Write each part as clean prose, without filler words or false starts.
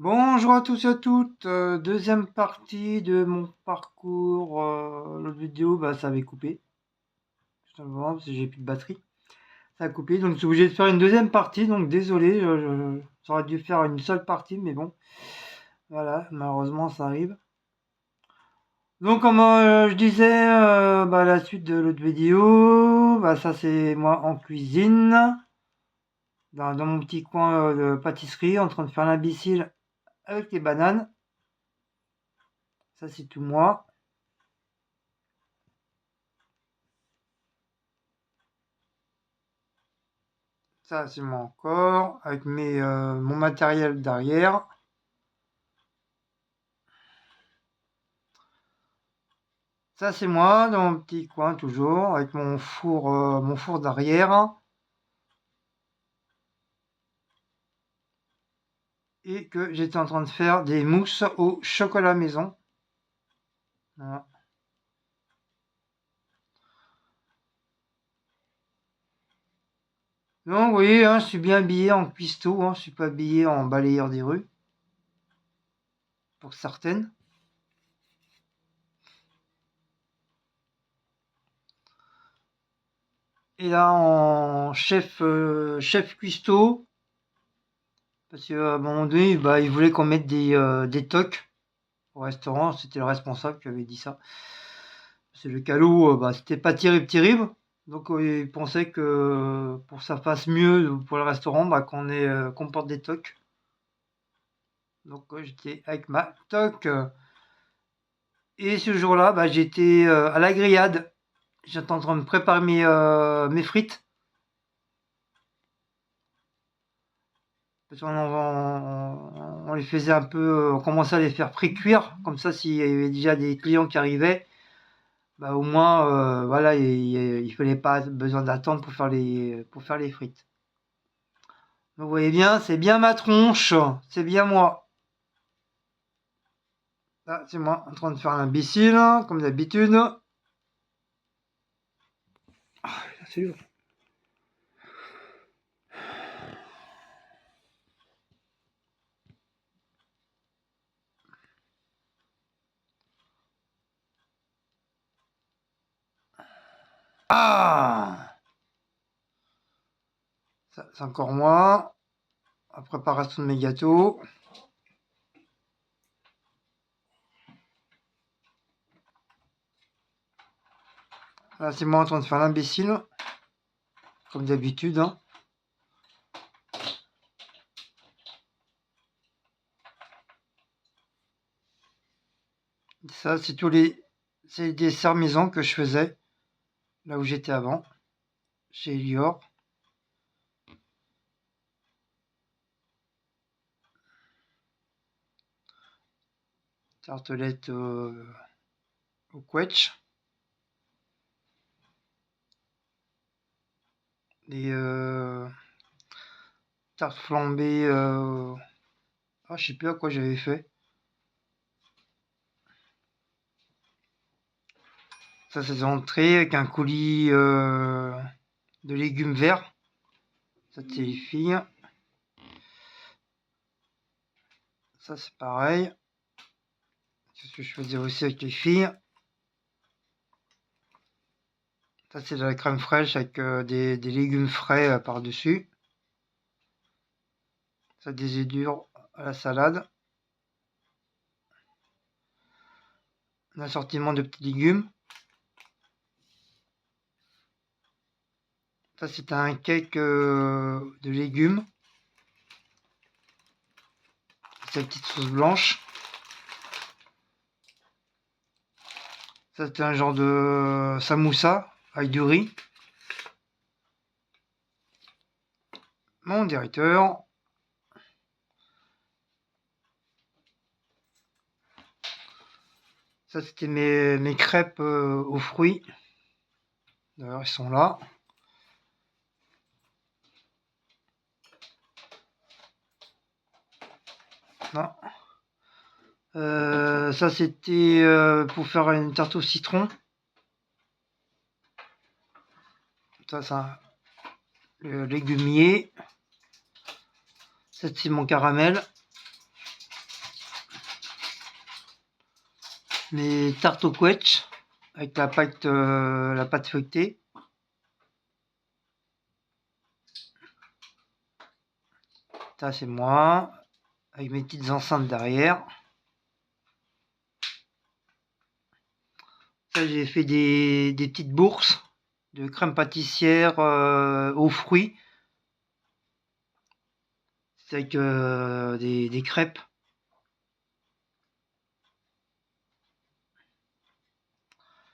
Bonjour à tous et à toutes, deuxième partie de mon parcours. L'autre vidéo, ça avait coupé, tout simplement parce que j'ai plus de batterie. Ça a coupé, donc je suis obligé de faire une deuxième partie. Donc désolé, j'aurais dû faire une seule partie, mais bon, voilà, malheureusement ça arrive. Donc comme je disais, la suite de l'autre vidéo, ça c'est moi en cuisine, dans mon petit coin de pâtisserie, en train de faire l'imbécile avec les bananes. Ça c'est tout moi. Ça, c'est moi encore, avec mon matériel derrière. Ça, c'est moi, dans mon petit coin, toujours, avec mon four d'arrière. Et que j'étais en train de faire des mousses au chocolat maison. Voilà. Donc, vous voyez, hein, je suis bien habillé en cuistot, hein, je suis pas habillé en balayeur des rues. Pour certaines. Et là, en chef cuistot, parce qu'à un moment donné, il voulait qu'on mette des tocs au restaurant. C'était le responsable qui avait dit ça. C'est le calot, c'était pas terrible. Donc il pensait que pour que ça fasse mieux pour le restaurant, qu'on porte des toques. Donc j'étais avec ma toque. Et ce jour-là, j'étais à la grillade. J'étais en train de préparer mes frites. Parce qu'on les faisait un peu, on commençait à les faire pré-cuire. Comme ça, s'il y avait déjà des clients qui arrivaient, au moins, voilà, il fallait pas besoin d'attendre pour faire les frites. Donc, vous voyez bien, c'est bien ma tronche, c'est bien moi. Là, c'est moi en train de faire l'imbécile, comme d'habitude. C'est lourd. Ah, ça, c'est encore moi. La préparation de mes gâteaux. Là, c'est moi en train de faire l'imbécile, comme d'habitude. Ça, c'est les desserts maison que je faisais là où j'étais avant, chez Elior. Tartelette au quetch. Les tartes flambées. Je sais plus à quoi j'avais fait. Ça, c'est des entrées avec un coulis de légumes verts. Ça, c'est les filles. Ça, c'est pareil. C'est ce que je faisais aussi avec les filles. Ça, c'est de la crème fraîche avec des légumes frais par-dessus. Ça, des œufs durs à la salade. Un assortiment de petits légumes. Ça, c'est un cake de légumes. C'est la petite sauce blanche. Ça, c'est un genre de samoussa avec du riz. Mon directeur. Ça, c'était mes crêpes aux fruits. D'ailleurs, ils sont là. Non. Ça, c'était pour faire une tarte au citron. Ça, le légumier. Ça, c'est mon caramel. mes tartes au quetch avec la pâte feuilletée. Ça c'est moi, avec mes petites enceintes derrière. Ça j'ai fait des petites bourses de crème pâtissière aux fruits. C'est avec des crêpes.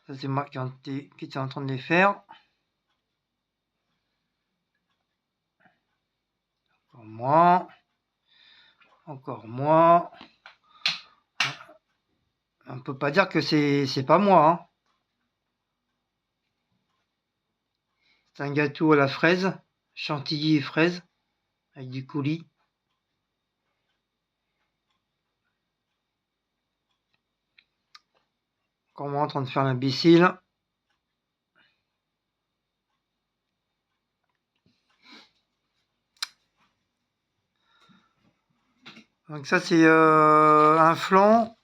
Ça c'est moi qui était en train de les faire. Encore moi. Encore moi. On peut pas dire que c'est pas moi, hein. C'est un gâteau à la fraise, chantilly et fraise, avec du coulis. Encore moi en train de faire l'imbécile. Donc ça c'est un flan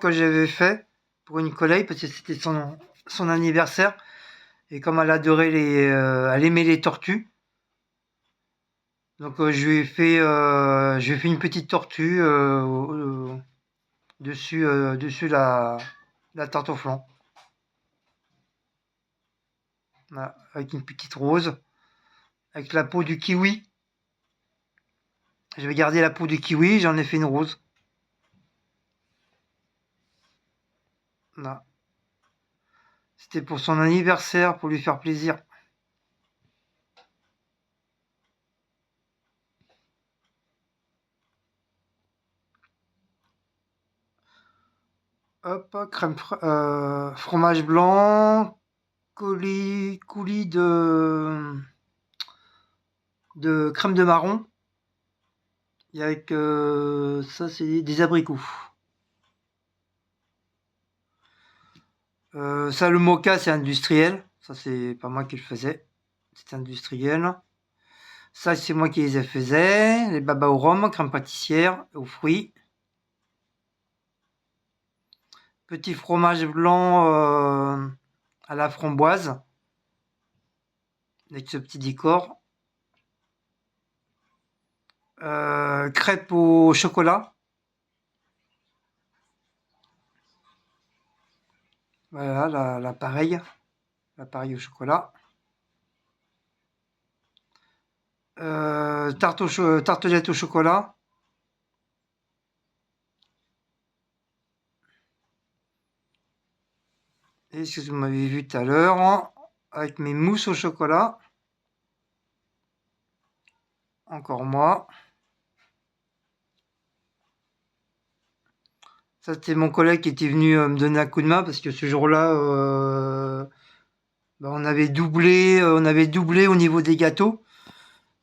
que j'avais fait pour une collègue parce que c'était son anniversaire et comme elle adorait elle aimait les tortues. Donc je lui ai fait une petite tortue dessus la tarte au flan. Voilà, avec une petite rose, avec la peau du kiwi. J'avais gardé la peau du kiwi, j'en ai fait une rose. Voilà. C'était pour son anniversaire, pour lui faire plaisir. Hop, fromage blanc, coulis de crème de marron. Et avec ça, c'est des abricots. Ça, le mocha, c'est industriel. Ça, c'est pas moi qui le faisais. C'est industriel. Ça, c'est moi qui les faisais. Les babas au rhum, crème pâtissière, aux fruits. Petit fromage blanc à la framboise. Avec ce petit décor. Crêpes au chocolat. Voilà, l'appareil au chocolat. Tartelette au chocolat. Et ce que vous m'avez vu tout à l'heure, hein, avec mes mousses au chocolat. Encore moi. Ça, c'était mon collègue qui était venu me donner un coup de main parce que ce jour-là, on avait doublé au niveau des gâteaux.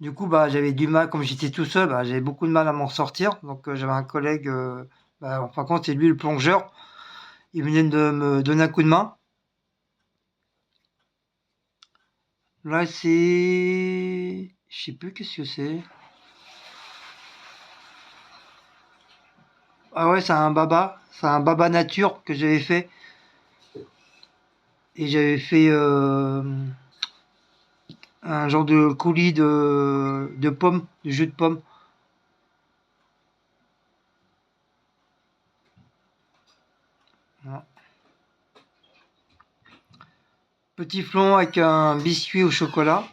Du coup, j'avais du mal, comme j'étais tout seul, j'avais beaucoup de mal à m'en sortir. Donc, j'avais un collègue, en fin de compte, c'est lui le plongeur. Il venait de me donner un coup de main. Là, c'est... Je sais plus qu'est-ce que c'est. Ah ouais, c'est un baba. C'est un baba nature que j'avais fait. Et j'avais fait un genre de coulis de pommes, de jus de pommes. Voilà. Petit flan avec un biscuit au chocolat.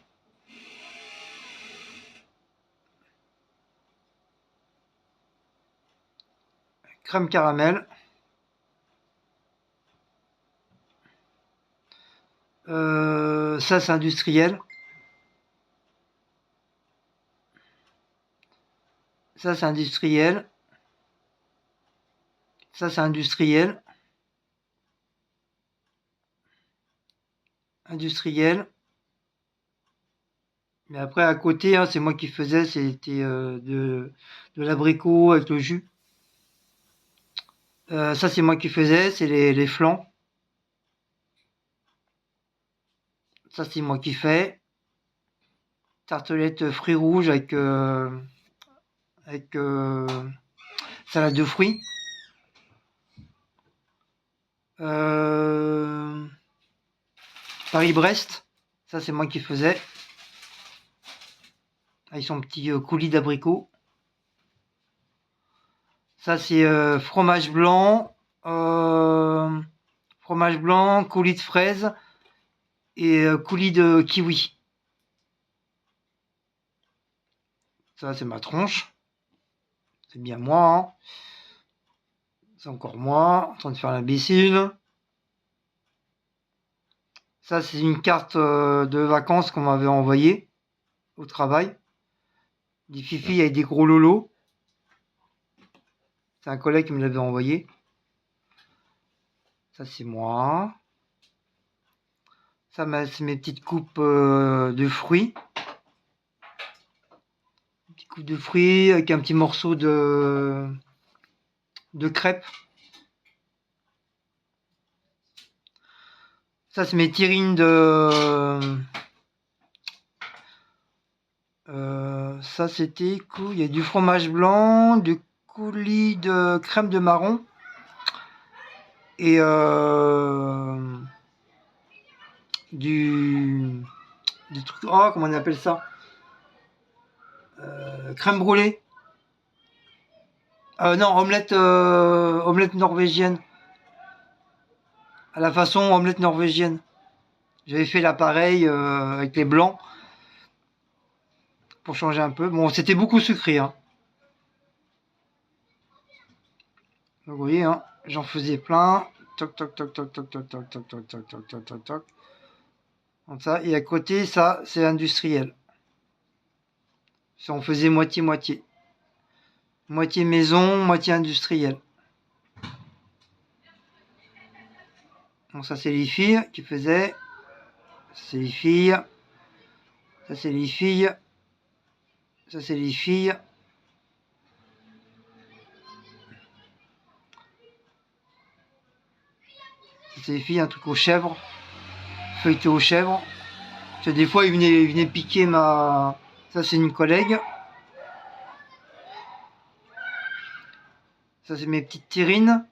Crème caramel. Ça, c'est industriel. Ça, c'est industriel. Ça, c'est industriel. Industriel. Mais après, à côté, hein, c'est moi qui faisais, c'était de l'abricot avec le jus. Ça, c'est moi qui faisais, c'est les flans. Ça, c'est moi qui fais. Tartelette fruits rouges avec salade de fruits. Paris-Brest, ça c'est moi qui faisais. Avec son petit coulis d'abricot. Ça c'est fromage blanc, coulis de fraise et coulis de kiwi. Ça c'est ma tronche. C'est bien moi, hein. C'est encore moi, en train de faire l'imbécile. Ça c'est une carte de vacances qu'on m'avait envoyée au travail. Des fifis avec des gros lolos. C'est un collègue qui me l'avait envoyé. Ça c'est moi. Ça c'est mes petites coupes de fruits. Une petite coupe de fruits avec un petit morceau de crêpe. Ça c'est mes tirines de... ça c'était cool. Il y a du fromage blanc, du coulis de crème de marron et du truc. Oh, comment on appelle ça? Crème brûlée. Non, omelette norvégienne. À la façon omelette norvégienne. J'avais fait l'appareil avec les blancs pour changer un peu. Bon, c'était beaucoup sucré, hein. Donc, vous voyez, hein, j'en faisais plein. Toc, toc, toc, toc, toc, toc, toc, toc, toc, toc, toc, toc, toc, toc. Comme ça. Et à côté, ça, c'est industriel. Ça, on faisait moitié-moitié. Moitié maison, moitié industriel. Donc ça, c'est les filles qui faisaient. Ça, c'est les filles. Ça, c'est les filles. Ça, c'est les filles. Ça, c'est les filles, un truc aux chèvres. Feuilleté aux chèvres. Parce que des fois, ils venaient piquer ma... Ça, c'est une collègue. Ça, c'est mes petites terrines.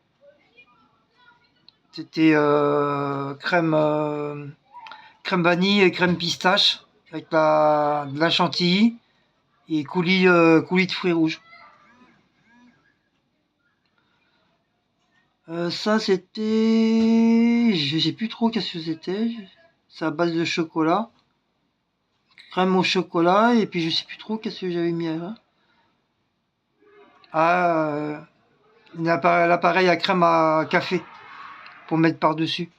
C'était crème vanille et crème pistache avec de la chantilly et coulis de fruits rouges. Ça c'était... Je sais plus trop qu'est-ce que c'était. C'est à base de chocolat. Crème au chocolat et puis je sais plus trop qu'est-ce que j'avais mis là. Ah, l'appareil à crème à café pour mettre par-dessus.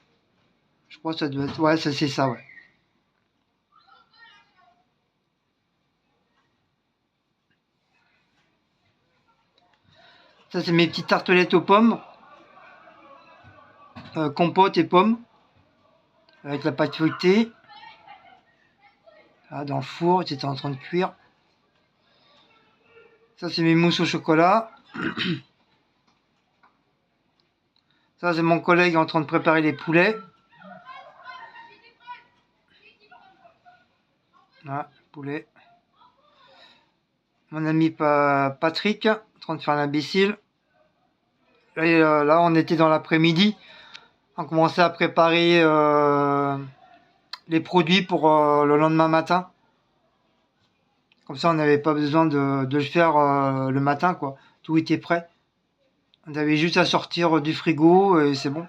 Je crois que ça doit être... Ouais, ça c'est ça, ouais. Ça c'est mes petites tartelettes aux pommes. Compote et pommes. Avec la pâte feuilletée. Là, dans le four, c'était en train de cuire. Ça c'est mes mousses au chocolat. Ça c'est mon collègue en train de préparer les poulets. Voilà, poulet. Mon ami Patrick, en train de faire l'imbécile. Là, on était dans l'après-midi. On commençait à préparer les produits pour le lendemain matin. Comme ça, on n'avait pas besoin de le faire le matin, quoi. Tout était prêt. On avait juste à sortir du frigo et c'est bon.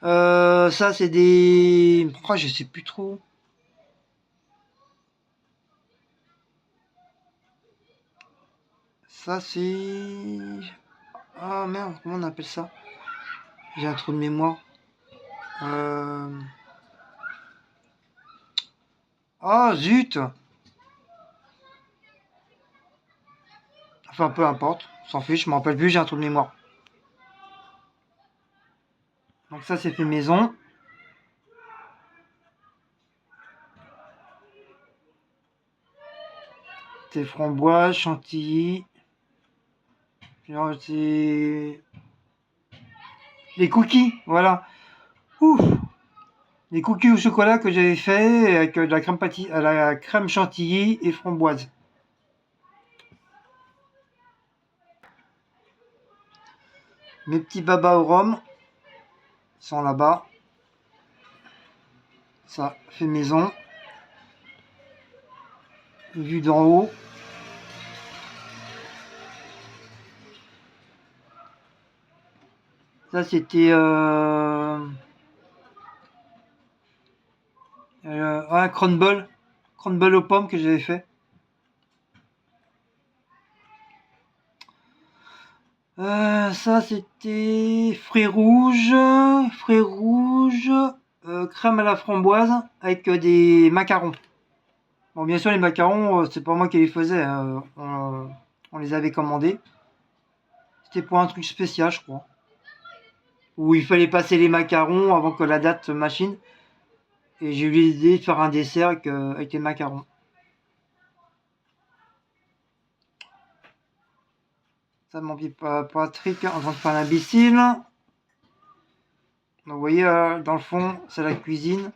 Ça, c'est des... Oh, je sais plus trop. Ça, c'est... Ah merde, comment on appelle ça? J'ai un trou de mémoire. Ah zut! Enfin, peu importe. On s'en fiche, je m'en rappelle plus, j'ai un trou de mémoire. Donc ça, c'est fait maison. C'est framboise, chantilly. Genre, c'est... Les cookies, voilà. Ouf! Les cookies au chocolat que j'avais fait avec de la crème à la crème chantilly et framboise. Mes petits babas au rhum sont là-bas. Ça fait maison. Vue d'en haut. Ça, c'était un crumble aux pommes que j'avais fait. Ça, c'était fruits rouges, crème à la framboise avec des macarons. Bon, bien sûr, les macarons, c'est pas moi qui les faisais, hein, on les avait commandés. C'était pour un truc spécial, je crois. Où il fallait passer les macarons avant que la date machine. Et j'ai eu l'idée de faire un dessert avec les macarons. Ça, mon petit Patrick en train de faire l'imbécile. Donc, vous voyez, dans le fond, c'est la cuisine.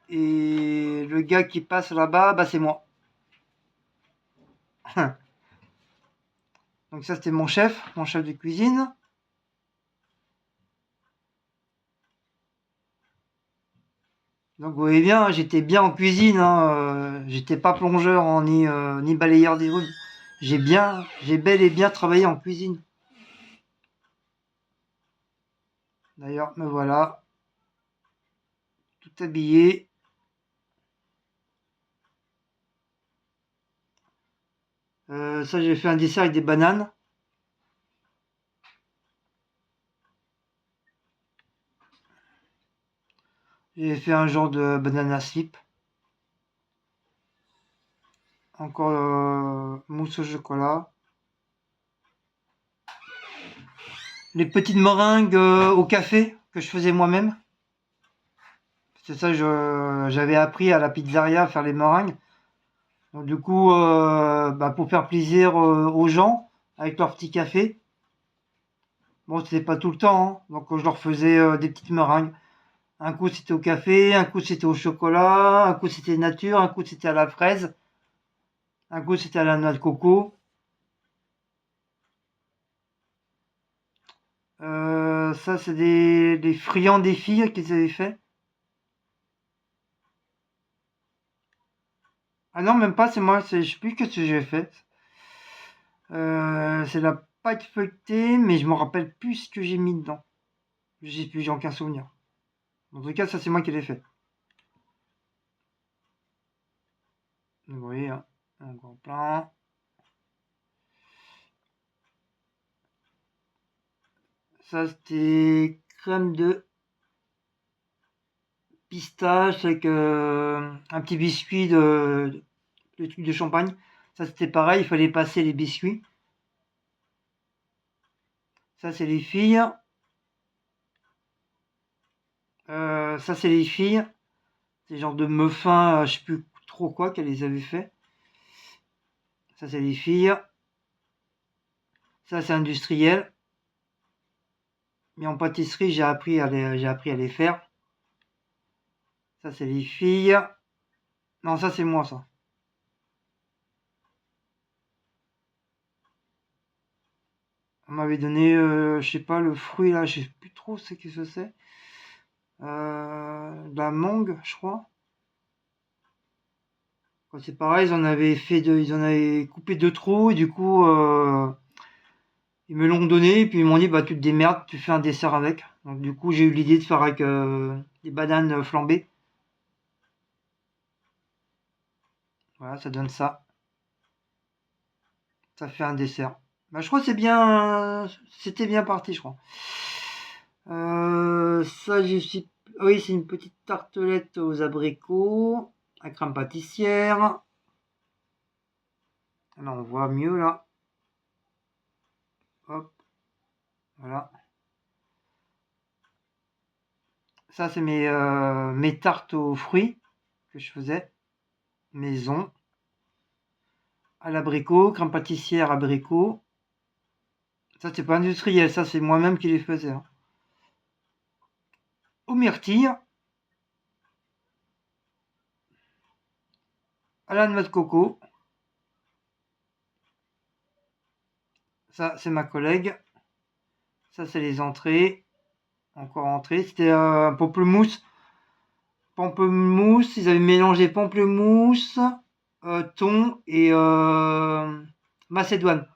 Et le gars qui passe là-bas, bah, c'est moi. Donc ça, c'était mon chef de cuisine. Donc vous voyez bien, j'étais bien en cuisine, hein, j'étais pas plongeur hein, ni balayeur des rues. J'ai bel et bien travaillé en cuisine. D'ailleurs, me voilà, tout habillé. Ça, j'ai fait un dessert avec des bananes. J'ai fait un genre de banana slip. Encore mousse au chocolat. Les petites meringues au café que je faisais moi-même. C'est ça, j'avais appris à la pizzeria à faire les meringues. Donc du coup, bah, pour faire plaisir aux gens avec leur petit café. Bon, c'était pas tout le temps, hein. Donc je leur faisais des petites meringues. Un coup c'était au café, un coup c'était au chocolat, un coup c'était nature, un coup c'était à la fraise, un coup c'était à la noix de coco. Ça c'est des friands des filles qu'ils avaient fait. Ah non, même pas, c'est moi, je sais plus que ce que j'ai fait. C'est la pâte feuilletée, mais je me rappelle plus ce que j'ai mis dedans. Je sais plus, j'ai aucun souvenir. En tout cas, ça c'est moi qui l'ai fait. Vous voyez, hein, encore plein. Ça c'était crème de pistache avec un petit biscuit de truc de champagne. Ça c'était pareil, il fallait passer les biscuits. Ça c'est les filles. Ça c'est les filles. C'est genre de muffins, je sais plus trop quoi qu'elles les avaient fait. Ça c'est les filles. Ça c'est industriel. Mais en pâtisserie j'ai appris à les faire. Ça c'est les filles. Non ça c'est moi ça. On m'avait donné, je sais pas, le fruit là, je sais plus trop ce que c'est. De la mangue, je crois. C'est pareil, ils en avaient coupé deux trous et du coup, ils me l'ont donné et puis ils m'ont dit bah tu te démerdes, tu fais un dessert avec. Donc du coup, j'ai eu l'idée de faire avec des bananes flambées. Voilà, ça donne ça. Ça fait un dessert. Bah, je crois que c'était bien parti, je crois. Ça, je suis, oui, c'est une petite tartelette aux abricots, à crème pâtissière. Là, on voit mieux là. Hop, voilà. Ça, c'est mes tartes aux fruits que je faisais maison. À l'abricot, crème pâtissière abricot. Ça, c'est pas industriel, ça, c'est moi-même qui les faisais, hein. Aux myrtilles, à la noix de coco. Ça, c'est ma collègue. Ça, c'est les entrées. Encore entrée. C'était pamplemousse. Pamplemousse. Ils avaient mélangé pamplemousse, thon et macédoine.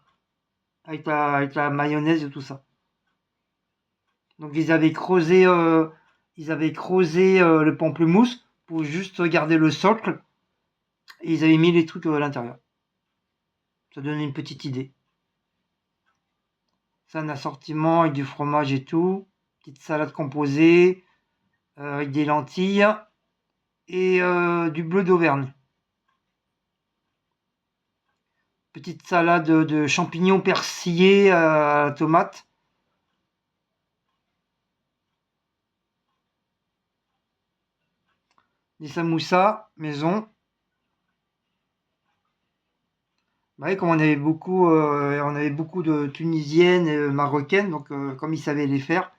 Avec la mayonnaise et tout ça. Donc ils avaient creusé le pamplemousse pour juste garder le socle et ils avaient mis les trucs à l'intérieur. Ça donnait une petite idée. C'est un assortiment avec du fromage et tout. Petite salade composée avec des lentilles et du bleu d'Auvergne. Petite salade de champignons persillés à la tomate. Des samoussas maison. Bah oui, comme on avait beaucoup de tunisiennes et marocaines, donc comme ils savaient les faire,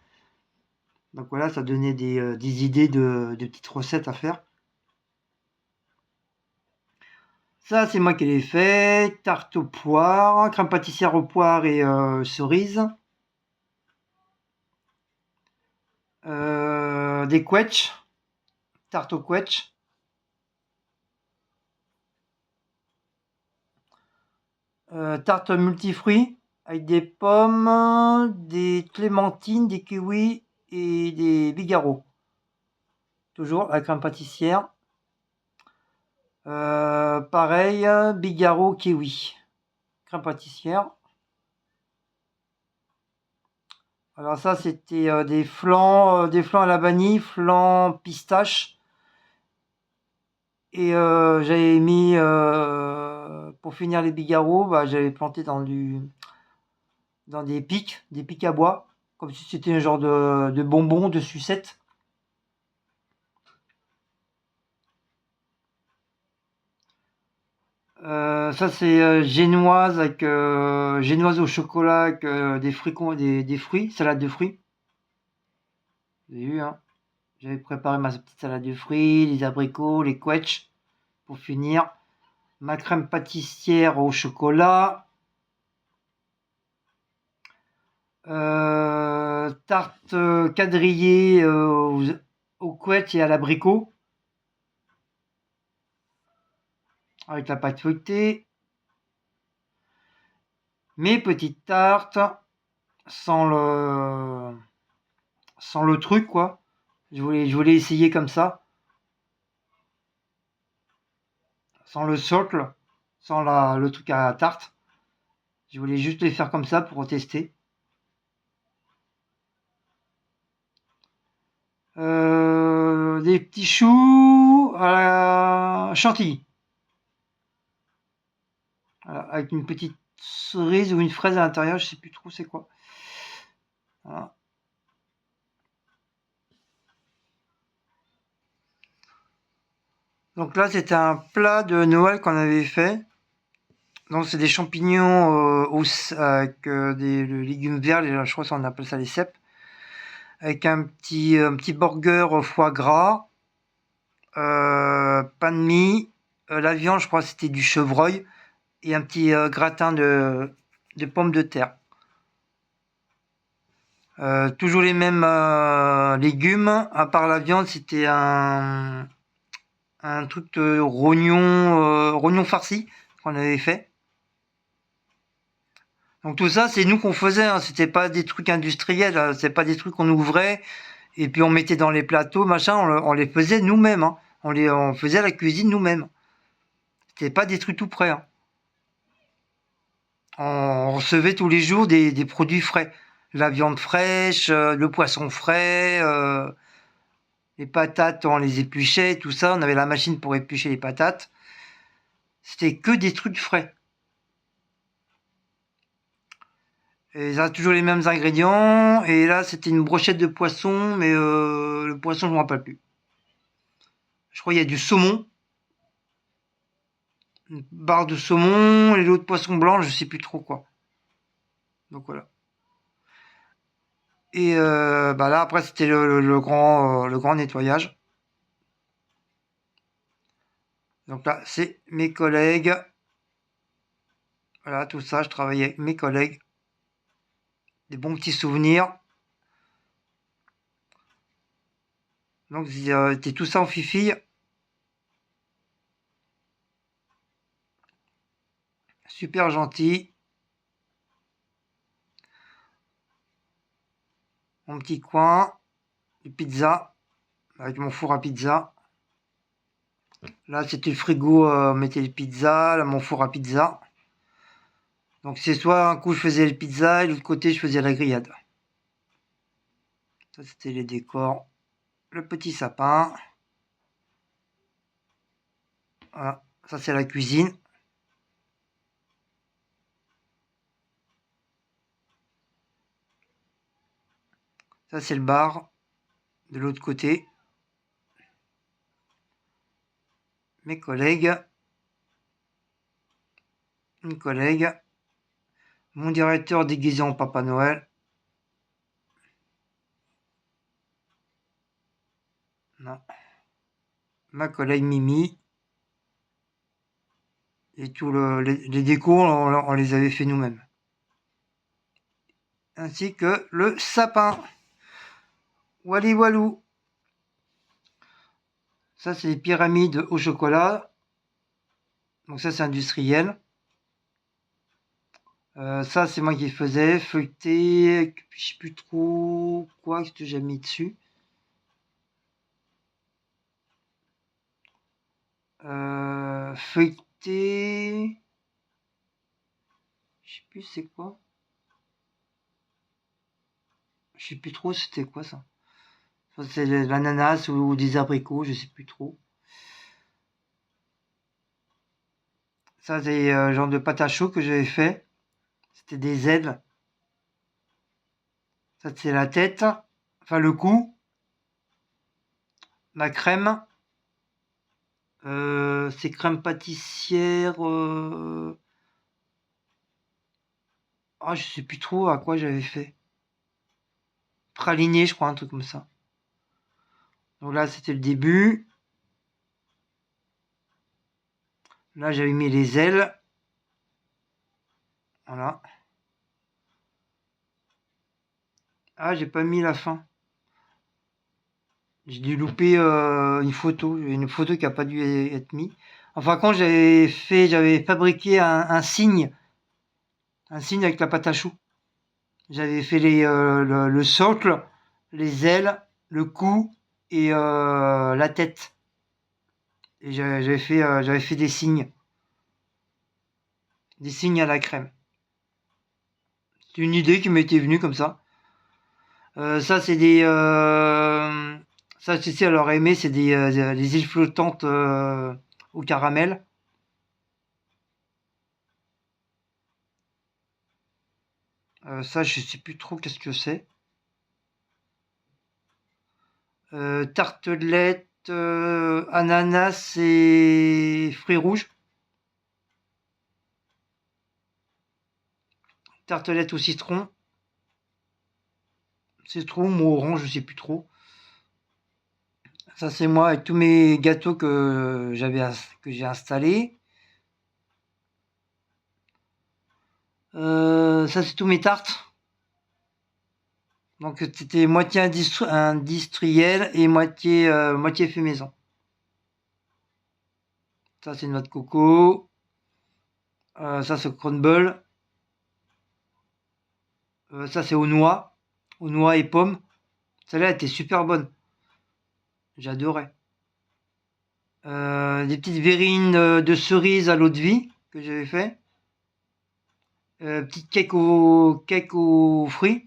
donc voilà, ça donnait des idées de petites recettes à faire. Ça, c'est moi qui l'ai fait. Tarte aux poires, crème pâtissière aux poires et cerises. Des quetch, tarte aux quetch. Tarte multifruits avec des pommes, des clémentines, des kiwis et des bigarros. Toujours la crème pâtissière. Pareil, bigarro, kiwi. Crème pâtissière. Alors ça, c'était des flancs à la vanille, flancs pistache. Et j'avais mis, pour finir les bigarros, bah, j'avais planté dans des pics à bois, comme si c'était un genre de bonbon, de sucette. Ça c'est génoise au chocolat avec des fruits, salade de fruits. Vous avez vu, hein? J'avais préparé ma petite salade de fruits, les abricots, les quetch pour finir. Ma crème pâtissière au chocolat. Tarte quadrillée au quetch et à l'abricot avec la pâte feuilletée. Mes petites tartes sans le truc quoi. Je voulais essayer comme ça, sans le socle, sans le truc à la tarte. Je voulais juste les faire comme ça pour tester. Des petits choux à la chantilly. Voilà, avec une petite cerise ou une fraise à l'intérieur, je sais plus trop c'est quoi. Voilà. Donc là, c'était un plat de Noël qu'on avait fait. Donc c'est des champignons avec des légumes verts, je crois qu'on appelle ça les cèpes, avec un petit burger au foie gras, pain de mie, la viande, je crois que c'était du chevreuil, et un petit gratin de pommes de terre. Toujours les mêmes légumes, à part la viande, c'était un truc de rognon farci qu'on avait fait. Donc tout ça, c'est nous qu'on faisait, hein. C'était pas des trucs industriels, hein. C'est pas des trucs qu'on ouvrait et puis on mettait dans les plateaux, machin. On les faisait nous-mêmes, hein. On faisait la cuisine nous-mêmes. C'était pas des trucs tout prêts, hein. On recevait tous les jours des produits frais, la viande fraîche, le poisson frais, les patates, on les épluchait, tout ça. On avait la machine pour éplucher les patates. C'était que des trucs frais. Et ça a toujours les mêmes ingrédients. Et là, c'était une brochette de poisson, mais le poisson, je me rappelle plus. Je crois qu'il y a du saumon, une barre de saumon, et l'autre poisson blanc, je sais plus trop quoi. Donc voilà. Et bah là, après, c'était le grand nettoyage. Donc là, c'est mes collègues. Voilà, tout ça, je travaillais avec mes collègues. des bons petits souvenirs. Donc c'était tout ça en fifille. Super gentil. Mon petit coin. Des pizzas. Avec mon four à pizza. Là c'était le frigo, on mettait les pizzas. Là mon four à pizza. Donc c'est soit un coup je faisais les pizzas et l'autre côté je faisais la grillade. Ça c'était les décors. Le petit sapin. Voilà. Ça c'est la cuisine. Ça c'est le bar. De l'autre côté. Mes collègues. Une collègue. Mon directeur déguisé en Papa Noël. Non. Ma collègue Mimi. Et tous les décos, on les avait fait nous-mêmes. Ainsi que le sapin. Wally Walou. Ça, c'est les pyramides au chocolat. Donc ça, c'est industriel. Ça, c'est moi qui faisais. Feuilleté, je sais plus trop quoi que j'ai mis dessus. Feuilleté. Je sais plus c'est quoi. Je sais plus trop c'était quoi ça. Ça c'est l'ananas ou des abricots, je sais plus trop. Ça c'est genre de pâte à chaud que j'avais fait. C'était des ailes. Ça c'est la tête. Enfin le cou. Ma crème. C'est crème pâtissière. Ah, je sais plus trop à quoi j'avais fait. Praliné, je crois, un truc comme ça. Donc là, c'était le début. Là, j'avais mis les ailes. Voilà. Ah, j'ai pas mis la fin. J'ai dû louper une photo. Une photo qui a pas dû être mise. Enfin, quand j'avais fabriqué un signe. Un signe avec la pâte à choux. J'avais fait le socle, les ailes, le cou et la tête. Et j'avais fait des signes. Des signes à la crème. C'est une idée qui m'était venue comme ça. Ça, c'est des. Ça, tu sais, alors aimé, c'est des îles flottantes au caramel. Ça, je sais plus trop qu'est-ce que c'est. Tartelette, ananas et fruits rouges. Tartelette au citron. Citron ou orange, je sais plus trop. Ça, c'est moi avec tous mes gâteaux que j'ai installés. Ça, c'est tous mes tartes. Donc c'était moitié industriel et moitié fait maison. Ça c'est une noix de coco. Ça c'est crumble. Ça c'est aux noix et pommes. Celle-là était super bonne. J'adorais. Des petites verrines de cerises à l'eau de vie que j'avais fait. Petite cake aux fruits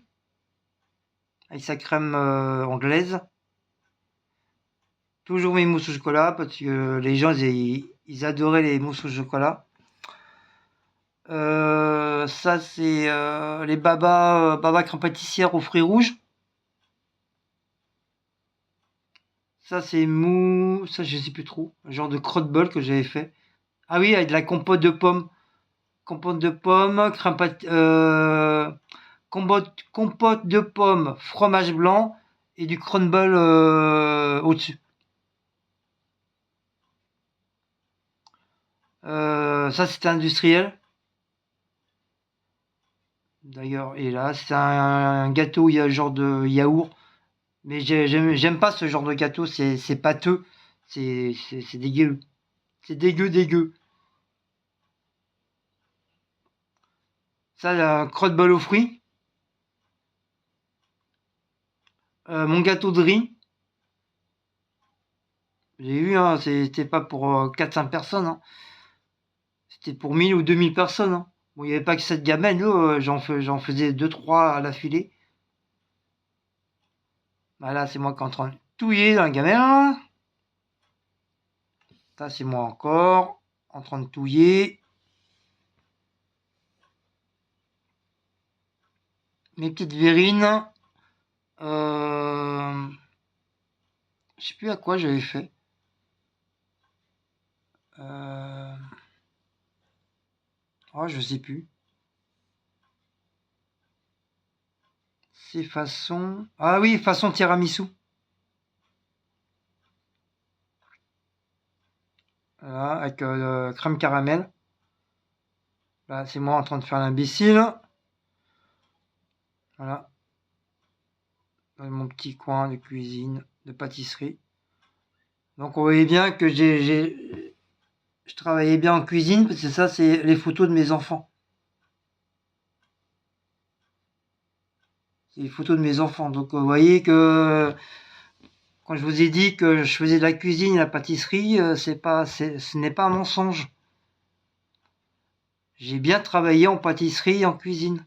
avec sa crème anglaise. Toujours mes mousses au chocolat parce que les gens ils adoraient les mousses au chocolat. Ça c'est les baba crème pâtissière aux fruits rouges. Ça c'est mou, ça je sais plus trop. Un genre de crotte-bol que j'avais fait. Ah oui, avec de la compote de pommes. Compote de pommes, compote de pommes, fromage blanc et du crumble au-dessus. Ça c'était industriel. D'ailleurs, et là, c'est un gâteau, il y a un genre de yaourt. Mais j'aime pas ce genre de gâteau, c'est pâteux. C'est dégueu. C'est dégueu, dégueu. Ça, la crotte-bol aux fruits. Mon gâteau de riz. J'ai eu, hein, c'était pas pour 4-5 personnes, hein. C'était pour 1000 ou 2000 personnes, hein. Bon, il n'y avait pas que cette gamelle, j'en faisais deux trois à l'affilée. Voilà, c'est moi qui est en train de touiller dans la gamelle, là. Ça, c'est moi encore, en train de touiller. Mes petites verrines. Je sais plus à quoi j'avais fait. Oh, je sais plus. C'est façon. Ah oui, façon tiramisu. Voilà, avec crème caramel. Là, c'est moi en train de faire l'imbécile. Voilà. Dans mon petit coin de cuisine, de pâtisserie. Donc, on voyait bien que je travaillais bien en cuisine, parce que ça, c'est les photos de mes enfants. C'est les photos de mes enfants. Donc, vous voyez que quand je vous ai dit que je faisais de la cuisine et de la pâtisserie, ce n'est pas un mensonge. J'ai bien travaillé en pâtisserie et en cuisine.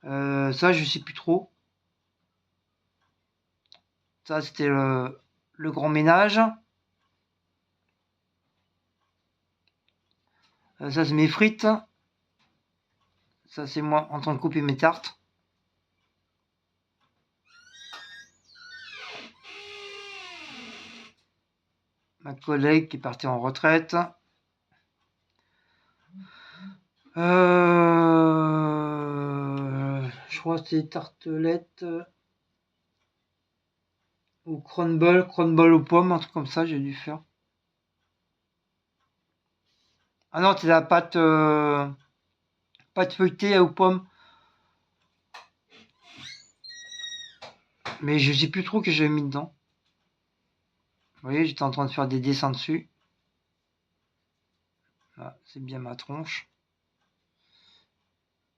Ça, je sais plus trop. Ça, c'était le grand ménage. Ça, c'est mes frites. Ça, c'est moi en train de couper mes tartes. Ma collègue qui est partie en retraite. Je crois que c'est tartelettes ou crumble aux pommes, un truc comme ça, j'ai dû faire. Ah non, c'est la pâte feuilletée aux pommes. Mais je sais plus trop que j'avais mis dedans. Vous voyez, j'étais en train de faire des dessins dessus. Là, c'est bien ma tronche.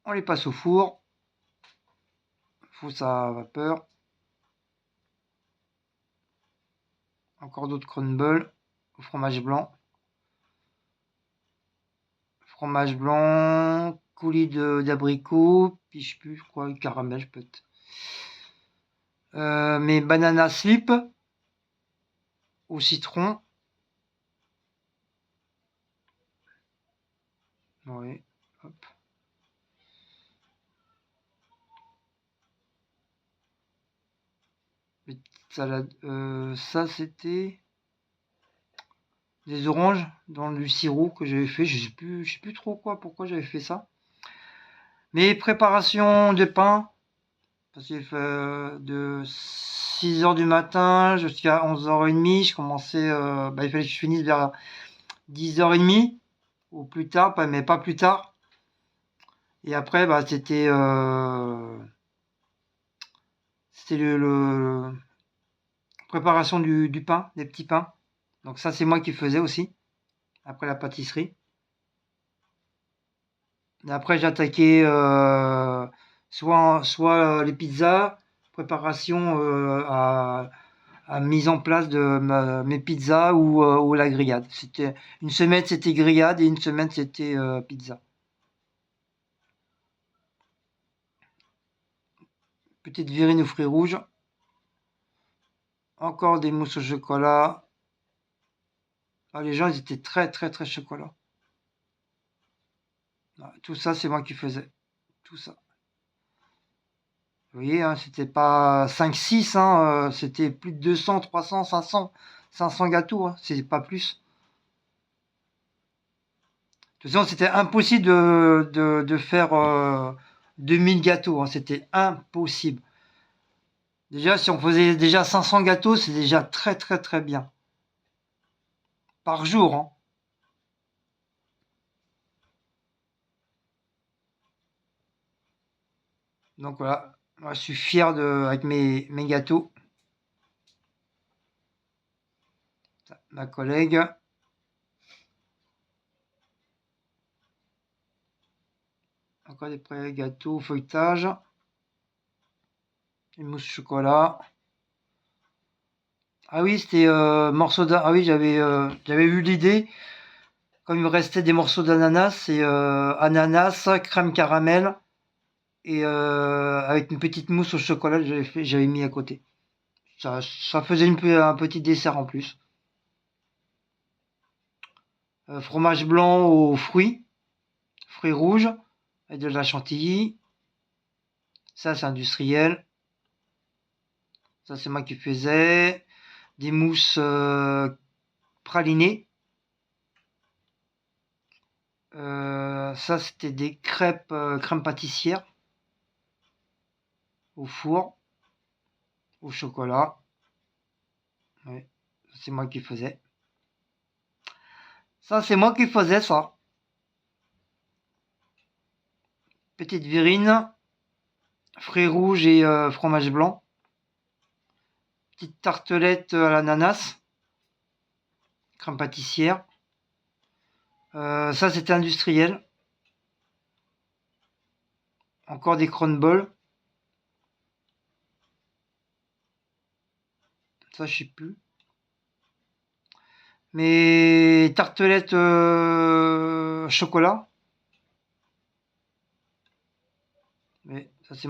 On les passe au four. Faut ça à vapeur. Encore d'autres crumbles au fromage blanc. Fromage blanc, coulis d'abricot, puis je sais plus, je crois, caramel peut-être. Mes banana slip au citron. Oui, hop. Petite salade. Ça, c'était des oranges dans du sirop que j'avais fait. Je sais plus trop pourquoi j'avais fait ça. Mes préparations de pain, parce qu'il fait de 6h du matin jusqu'à 11h30. Je commençais, il fallait que je finisse vers 10h30 ou plus tard, mais pas plus tard. Et après, c'était le préparation du pain, des petits pains. Donc ça, c'est moi qui faisais aussi, après la pâtisserie. Et après, j'attaquais soit les pizzas, préparation à mise en place de mes pizzas ou la grillade. Une semaine, c'était grillade et une semaine, c'était pizza. Petite virine aux fruits rouges. Encore des mousses au chocolat. Ah, les gens, ils étaient très, très, très chocolat. Ah, tout ça, c'est moi qui faisais. Tout ça. Vous voyez, hein, c'était pas 5-6, hein, c'était plus de 200, 300, 500 gâteaux, hein, c'est pas plus. De toute façon, c'était impossible de faire 2000 gâteaux, hein, c'était impossible. Déjà, si on faisait déjà 500 gâteaux, c'est déjà très, très, très bien. Par jour, hein. Donc voilà, moi je suis fier avec mes gâteaux. Ma collègue. Encore des prêts gâteaux au feuilletage. Une mousse chocolat. Ah oui, c'était morceau d'ananas. Ah oui, j'avais eu l'idée. Comme il me restait des morceaux d'ananas, c'est ananas, crème caramel et avec une petite mousse au chocolat que j'avais mis à côté. Ça faisait un petit dessert en plus. Fromage blanc aux fruits rouges, avec de la chantilly. Ça, c'est industriel. Ça, c'est moi qui faisais. Des mousses pralinées. Ça, c'était des crêpes crème pâtissière au four, au chocolat. Ouais, c'est moi qui faisais. Ça, c'est moi qui faisais ça. Petite verrine, fruits rouges et fromage blanc. Petite tartelette à l'ananas, crème pâtissière. Ça, c'était industriel. Encore des crumbles. Ça, je sais plus. Mes tartelettes chocolat. Mais ça, c'est